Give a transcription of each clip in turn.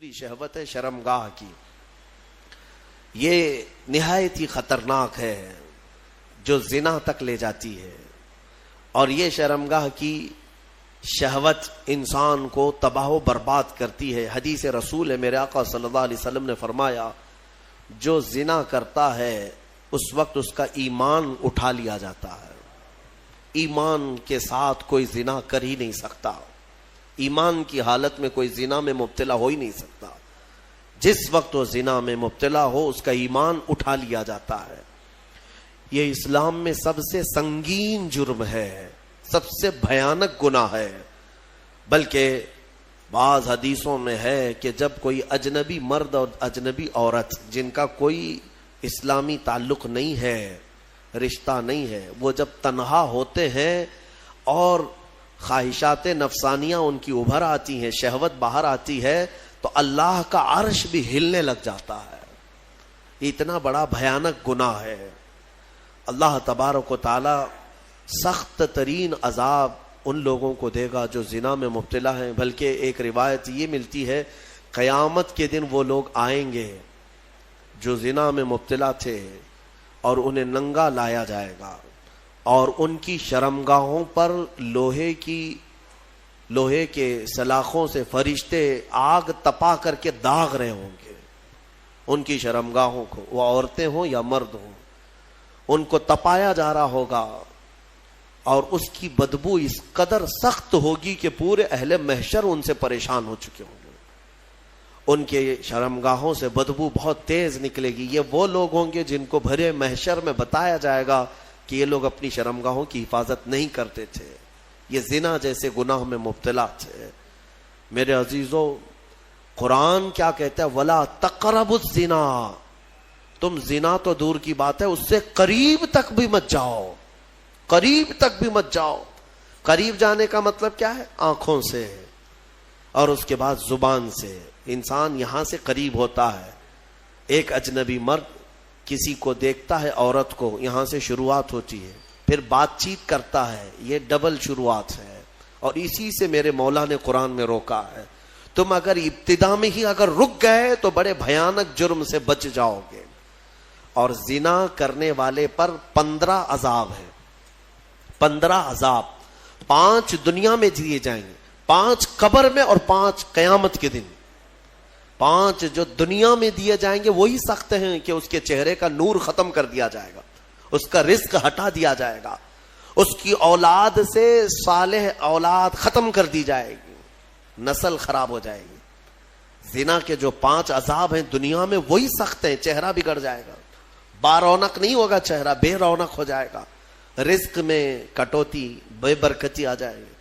دوسری شہوت ہے شرمگاہ کی. یہ نہایت ہی خطرناک ہے جو زنا تک لے جاتی ہے, اور یہ شرمگاہ کی شہوت انسان کو تباہ و برباد کرتی ہے. حدیث رسول ہے, میرے آقا صلی اللہ علیہ وسلم نے فرمایا جو زنا کرتا ہے اس وقت اس کا ایمان اٹھا لیا جاتا ہے. ایمان کے ساتھ کوئی زنا کر ہی نہیں سکتا, ایمان کی حالت میں کوئی زنا میں مبتلا ہو ہی نہیں سکتا. جس وقت وہ زنا میں مبتلا ہو اس کا ایمان اٹھا لیا جاتا ہے. یہ اسلام میں سب سے سنگین جرم ہے, سب سے بھیانک گناہ ہے. بلکہ بعض حدیثوں میں ہے کہ جب کوئی اجنبی مرد اور اجنبی عورت جن کا کوئی اسلامی تعلق نہیں ہے, رشتہ نہیں ہے, وہ جب تنہا ہوتے ہیں اور خواہشات نفسانیہ ان کی ابھر آتی ہیں, شہوت باہر آتی ہے, تو اللہ کا عرش بھی ہلنے لگ جاتا ہے. یہ اتنا بڑا بھیانک گناہ ہے. اللہ تبارک و تعالی سخت ترین عذاب ان لوگوں کو دے گا جو زنا میں مبتلا ہیں. بلکہ ایک روایت یہ ملتی ہے قیامت کے دن وہ لوگ آئیں گے جو زنا میں مبتلا تھے اور انہیں ننگا لایا جائے گا, اور ان کی شرمگاہوں پر لوہے کے سلاخوں سے فرشتے آگ تپا کر کے داغ رہے ہوں گے. ان کی شرمگاہوں کو, وہ عورتیں ہوں یا مرد ہوں, ان کو تپایا جا رہا ہوگا, اور اس کی بدبو اس قدر سخت ہوگی کہ پورے اہل محشر ان سے پریشان ہو چکے ہوں گے. ان کے شرمگاہوں سے بدبو بہت تیز نکلے گی. یہ وہ لوگ ہوں گے جن کو بھرے محشر میں بتایا جائے گا کہ یہ لوگ اپنی شرمگاہوں کی حفاظت نہیں کرتے تھے, یہ زنا جیسے گناہ میں مبتلا تھے. میرے عزیزو, قرآن کیا کہتا ہے؟ وَلَا تَقْرَبُوا الزِّنَا. تم زنا تو دور کی بات ہے, اس سے قریب تک بھی مت جاؤ, قریب تک بھی مت جاؤ. قریب جانے کا مطلب کیا ہے؟ آنکھوں سے اور اس کے بعد زبان سے. انسان یہاں سے قریب ہوتا ہے. ایک اجنبی مرد کسی کو دیکھتا ہے, عورت کو, یہاں سے شروعات ہوتی ہے, پھر بات چیت کرتا ہے, یہ ڈبل شروعات ہے. اور اسی سے میرے مولا نے قرآن میں روکا ہے. تم اگر ابتدا میں ہی اگر رک گئے تو بڑے بھیانک جرم سے بچ جاؤ گے. اور زنا کرنے والے پر 15 عذاب ہے, 15 عذاب. 5 دنیا میں دیے جائیں گے, 5 قبر میں, اور 5 قیامت کے دن. 5 جو دنیا میں دیے جائیں گے وہی سخت ہیں کہ اس کے چہرے کا نور ختم کر دیا جائے گا, اس کا رزق ہٹا دیا جائے گا, اس کی اولاد سے صالح اولاد ختم کر دی جائے گی, نسل خراب ہو جائے گی. زنا کے جو 5 عذاب ہیں دنیا میں وہی سخت ہیں. چہرہ بگڑ جائے گا, بارونق نہیں ہوگا چہرہ, بے رونق ہو جائے گا, رزق میں کٹوتی, بے برکتی آ جائے گی.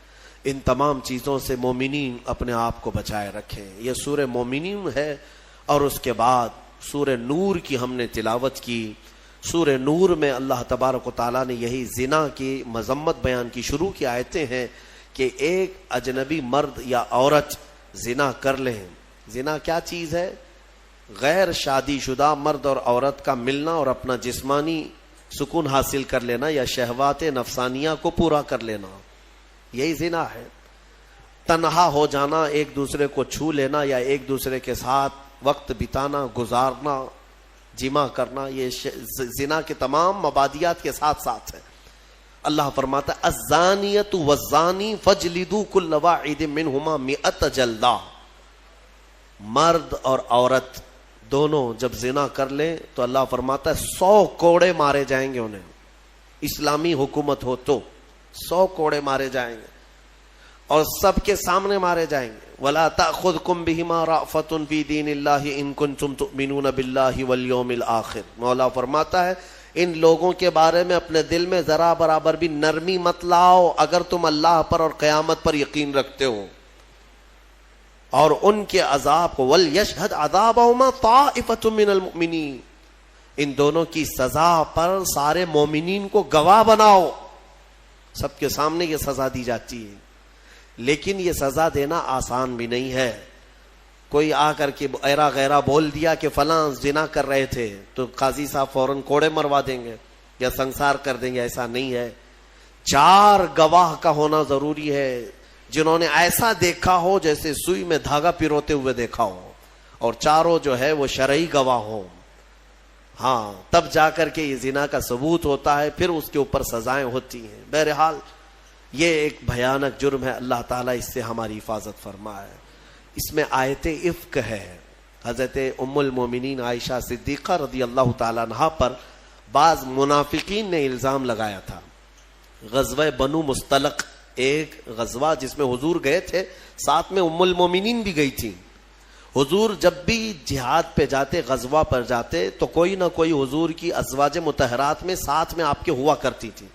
ان تمام چیزوں سے مومنین اپنے آپ کو بچائے رکھیں. یہ سورہ مومنین ہے, اور اس کے بعد سورہ نور کی ہم نے تلاوت کی. سورہ نور میں اللہ تبارک و تعالیٰ نے یہی زنا کی مذمت بیان کی. شروع کی آیتیں ہیں کہ ایک اجنبی مرد یا عورت زنا کر لیں. زنا کیا چیز ہے؟ غیر شادی شدہ مرد اور عورت کا ملنا اور اپنا جسمانی سکون حاصل کر لینا, یا شہوات نفسانیہ کو پورا کر لینا, یہی زنا ہے. تنہا ہو جانا, ایک دوسرے کو چھو لینا, یا ایک دوسرے کے ساتھ وقت بتانا, گزارنا, جمع کرنا, یہ زنا کے تمام مبادیات کے ساتھ ساتھ ہے. اللہ فرماتا ہے الزانیۃ والزانی فاجلدوا کل واحد منہما 100 جلدہ. مرد اور عورت دونوں جب زنا کر لیں تو اللہ فرماتا ہے 100 کوڑے مارے جائیں گے انہیں. اسلامی حکومت ہو تو 100 کوڑے مارے جائیں گے, اور سب کے سامنے مارے جائیں گے. وَلَا تَأْخُذْكُمْ بِهِمَا رَأْفَةٌ فِي دِينِ اللَّهِ إِن كُنتُمْ تُؤْمِنُونَ بِاللَّهِ وَالْيَوْمِ الْآخِرِ. مولا فرماتا ہے ان لوگوں کے بارے میں اپنے دل میں ذرا برابر بھی نرمی مت لاؤ اگر تم اللہ پر اور قیامت پر یقین رکھتے ہو. اور ان کے عذاب کو وَلْيَشْهَدْ عَذَابَهُمَا طَائِفَةٌ مِّنَ الْمُؤْمِنِينَ. ان دونوں کی سزا پر سارے مومنین کو گواہ بناؤ. سب کے سامنے یہ سزا دی جاتی ہے, لیکن یہ سزا دینا آسان بھی نہیں ہے. کوئی آ کر کے ایرا غیرہ بول دیا کہ فلاں زنا کر رہے تھے تو قاضی صاحب فوراً کوڑے مروا دیں گے یا سنسار کر دیں گے, ایسا نہیں ہے. 4 گواہ کا ہونا ضروری ہے جنہوں نے ایسا دیکھا ہو جیسے سوئی میں دھاگا پیروتے ہوئے دیکھا ہو. اور چاروں جو ہے وہ شرعی گواہ ہوں، ہاں تب جا کر کے یہ زنا کا ثبوت ہوتا ہے، پھر اس کے اوپر سزائیں ہوتی ہیں۔ بہرحال یہ ایک بھیانک جرم ہے، اللہ تعالیٰ اس سے ہماری حفاظت فرمائے۔ اس میں آیت افک ہے، حضرت ام المومنین عائشہ صدیقہ رضی اللہ تعالیٰ عنہا پر بعض منافقین نے الزام لگایا تھا۔ غزوہ بنو مستلق ایک غزوہ جس میں حضور گئے تھے، ساتھ میں ام المومنین بھی گئی تھی۔ حضور جب بھی جہاد پہ جاتے، غزوہ پر جاتے، تو کوئی نہ کوئی حضور کی ازواج مطہرات میں ساتھ میں آپ کے ہوا کرتی تھی۔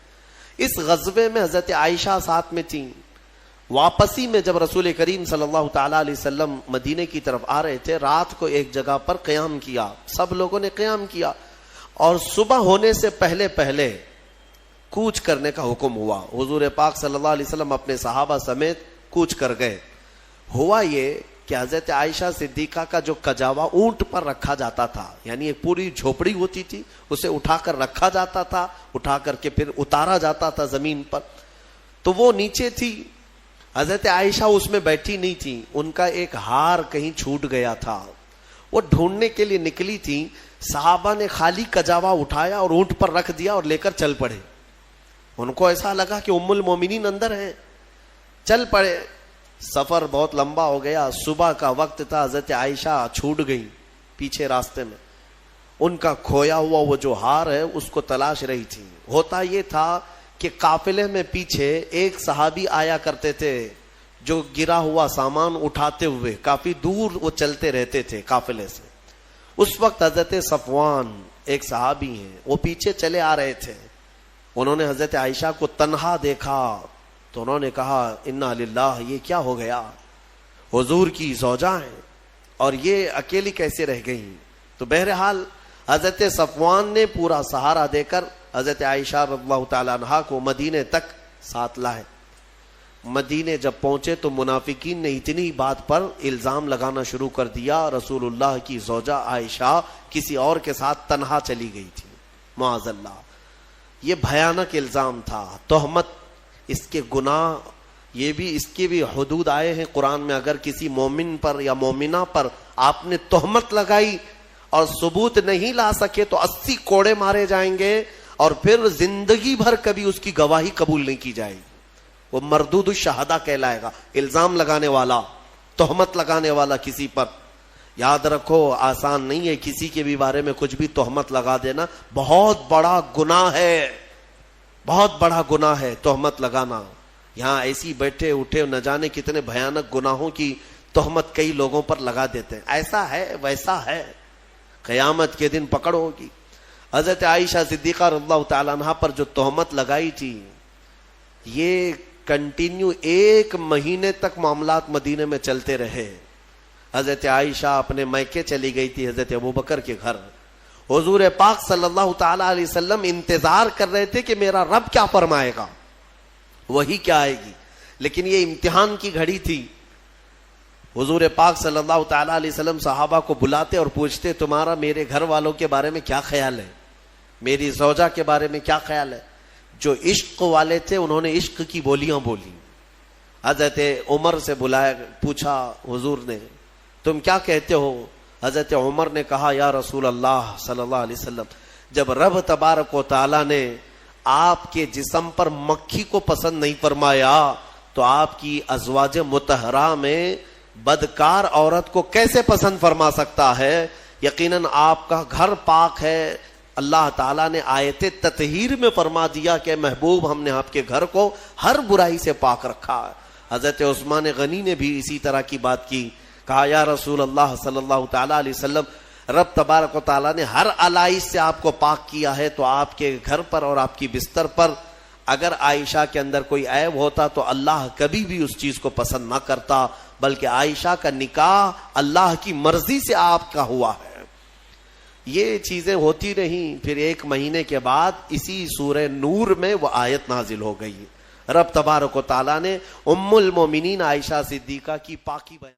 اس غزوے میں حضرت عائشہ ساتھ میں تھیں۔ واپسی میں جب رسول کریم صلی اللہ تعالیٰ علیہ وسلم مدینے کی طرف آ رہے تھے، رات کو ایک جگہ پر قیام کیا، سب لوگوں نے قیام کیا، اور صبح ہونے سے پہلے پہلے کوچ کرنے کا حکم ہوا۔ حضور پاک صلی اللہ علیہ وسلم اپنے صحابہ سمیت کوچ کر گئے۔ ہوا یہ کہ حضرت عائشہ صدیقہ کا جو کجاوا اونٹ پر رکھا جاتا تھا، یعنی ایک پوری جھوپڑی ہوتی تھی، اسے اٹھا کر رکھا جاتا تھا، اٹھا کر کے پھر اتارا جاتا تھا زمین پر، تو وہ نیچے تھی۔ حضرت عائشہ اس میں بیٹھی نہیں تھی، ان کا ایک ہار کہیں چھوٹ گیا تھا، وہ ڈھونڈنے کے لیے نکلی تھی۔ صحابہ نے خالی کجاوا اٹھایا اور اونٹ پر رکھ دیا اور لے کر چل پڑے۔ ان کو ایسا لگا کہ ام المومنین اندر ہیں، چل پڑے۔ سفر بہت لمبا ہو گیا، صبح کا وقت تھا، حضرت عائشہ چھوٹ گئی پیچھے راستے میں۔ ان کا کھویا ہوا وہ جو ہار ہے اس کو تلاش رہی تھی۔ ہوتا یہ تھا کہ قافلے میں پیچھے ایک صحابی آیا کرتے تھے جو گرا ہوا سامان اٹھاتے ہوئے، کافی دور وہ چلتے رہتے تھے قافلے سے۔ اس وقت حضرت صفوان ایک صحابی ہیں، وہ پیچھے چلے آ رہے تھے۔ انہوں نے حضرت عائشہ کو تنہا دیکھا تو انہوں نے کہا انا للہ، یہ کیا ہو گیا، حضور کی زوجہ ہیں اور یہ اکیلی کیسے رہ گئی؟ تو بہرحال حضرت صفوان نے پورا سہارا دے کر حضرت عائشہ رضی اللہ تعالیٰ عنہا کو مدینے تک ساتھ لائے۔ مدینے جب پہنچے تو منافقین نے اتنی بات پر الزام لگانا شروع کر دیا، رسول اللہ کی زوجہ عائشہ کسی اور کے ساتھ تنہا چلی گئی تھی، معاذ اللہ۔ یہ بھیانک الزام تھا، تہمت، اس کے گناہ، یہ بھی اس کے بھی حدود آئے ہیں قرآن میں۔ اگر کسی مومن پر یا مومنہ پر آپ نے تہمت لگائی اور ثبوت نہیں لا سکے تو 80 کوڑے مارے جائیں گے، اور پھر زندگی بھر کبھی اس کی گواہی قبول نہیں کی جائے گی۔ وہ مردود الشہداء کہلائے گا، الزام لگانے والا، تہمت لگانے والا کسی پر۔ یاد رکھو، آسان نہیں ہے کسی کے بھی بارے میں کچھ بھی تہمت لگا دینا، بہت بڑا گناہ ہے، بہت بڑا گناہ ہے تہمت لگانا۔ یہاں ایسی بیٹھے اٹھے نہ جانے کتنے بھیانک گناہوں کی تہمت کئی لوگوں پر لگا دیتے ہیں، ایسا ہے ویسا ہے، قیامت کے دن پکڑ ہوگی۔ حضرت عائشہ صدیقہ رضی اللہ تعالیٰ عنہا پر جو تہمت لگائی تھی، یہ کنٹینیو 1 مہینے تک معاملات مدینے میں چلتے رہے۔ حضرت عائشہ اپنے میکے چلی گئی تھی، حضرت ابوبکر کے گھر۔ حضور پاک صلی اللہ تعالیٰ علیہ وسلم انتظار کر رہے تھے کہ میرا رب کیا فرمائے گا، وہی کیا آئے گی، لیکن یہ امتحان کی گھڑی تھی۔ حضور پاک صلی اللہ تعالیٰ علیہ وسلم صحابہ کو بلاتے اور پوچھتے تمہارا میرے گھر والوں کے بارے میں کیا خیال ہے، میری زوجہ کے بارے میں کیا خیال ہے۔ جو عشق والے تھے انہوں نے عشق کی بولیاں بولی۔ حضرت عمر سے بلایا، پوچھا حضور نے تم کیا کہتے ہو؟ حضرت عمر نے کہا یا رسول اللہ صلی اللہ علیہ وسلم، جب رب تبارک و تعالیٰ نے آپ کے جسم پر مکھی کو پسند نہیں فرمایا تو آپ کی ازواج مطہرہ میں بدکار عورت کو کیسے پسند فرما سکتا ہے؟ یقیناً آپ کا گھر پاک ہے، اللہ تعالیٰ نے آیت تطہیر میں فرما دیا کہ محبوب ہم نے آپ کے گھر کو ہر برائی سے پاک رکھا ہے۔ حضرت عثمان غنی نے بھی اسی طرح کی بات کی، کہا یا رسول اللہ صلی اللہ تعالیٰ علیہ وسلم، رب تبارک و تعالیٰ نے ہر علائش سے آپ کو پاک کیا ہے، تو آپ کے گھر پر اور آپ کی بستر پر اگر عائشہ کے اندر کوئی عیب ہوتا تو اللہ کبھی بھی اس چیز کو پسند نہ کرتا، بلکہ عائشہ کا نکاح اللہ کی مرضی سے آپ کا ہوا ہے۔ یہ چیزیں ہوتی رہیں، پھر 1 مہینے کے بعد اسی سورہ نور میں وہ آیت نازل ہو گئی۔ رب تبارک و تعالیٰ نے ام المومنین عائشہ صدیقہ کی پاکی بیان